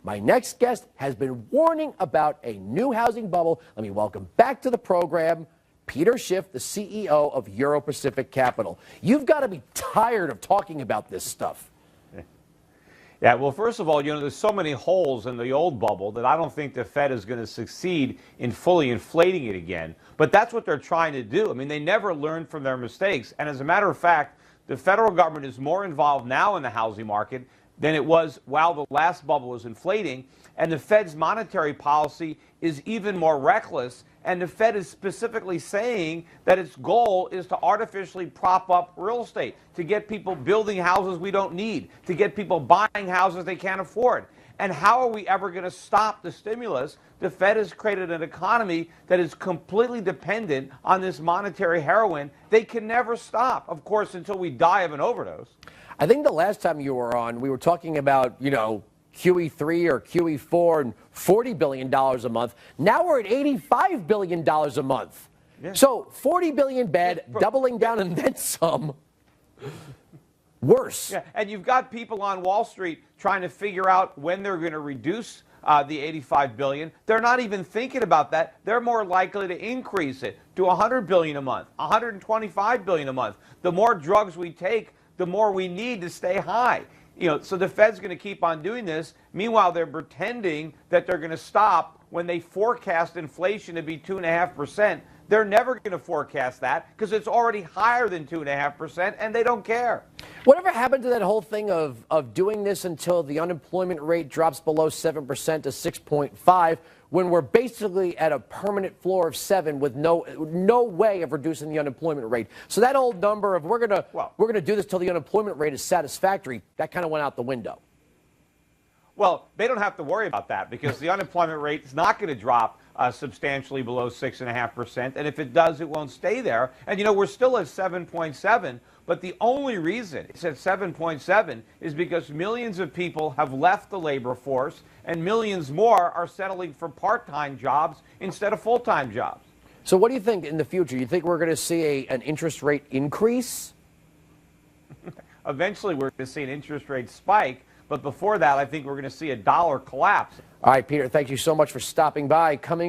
My next guest has been warning about a new housing bubble. Let me welcome back to the program Peter Schiff, the CEO of Euro Pacific Capital. You've got to be tired of talking about this stuff. Yeah, well, first of all, there's so many holes in the old bubble that I don't think the Fed is going to succeed in fully inflating it again. But that's what they're trying to do. I mean, they never learned from their mistakes. And as a matter of fact, the federal government is more involved now in the housing market than it was while the last bubble was inflating. And the Fed's monetary policy is even more reckless. And the Fed is specifically saying that its goal is to artificially prop up real estate, to get people building houses we don't need, to get people buying houses they can't afford. And how are we ever going to stop the stimulus? The Fed has created an economy that is completely dependent on this monetary heroin. They can never stop, of course, until we die of an overdose. I think the last time you were on, we were talking about, QE3 or QE4 and $40 billion a month. Now we're at $85 billion a month. Yeah. So $40 billion bad, doubling down and then some. Worse. Yeah, and you've got people on Wall Street trying to figure out when they're going to reduce the $85 billion. They're not even thinking about that. They're more likely to increase it to $100 billion a month, $125 billion a month. The more drugs we take, the more we need to stay high. So the Fed's going to keep on doing this. Meanwhile, they're pretending that they're going to stop when they forecast inflation to be 2.5%. They're never going to forecast that because it's already higher than 2.5%, and they don't care. Whatever happened to that whole thing of doing this until the unemployment rate drops below 7% to 6.5, when we're basically at a permanent floor of 7 with no way of reducing the unemployment rate? So that old number of we're gonna do this till the unemployment rate is satisfactory, that kind of went out the window. Well, they don't have to worry about that because the unemployment rate is not going to drop substantially below 6.5%. And if it does, it won't stay there. And, we're still at 7.7. But the only reason it's at 7.7 is because millions of people have left the labor force and millions more are settling for part-time jobs instead of full-time jobs. So what do you think in the future? You think we're going to see an interest rate increase? Eventually, we're going to see an interest rate spike. But before that, I think we're going to see a dollar collapse. All right, Peter, thank you so much for stopping by.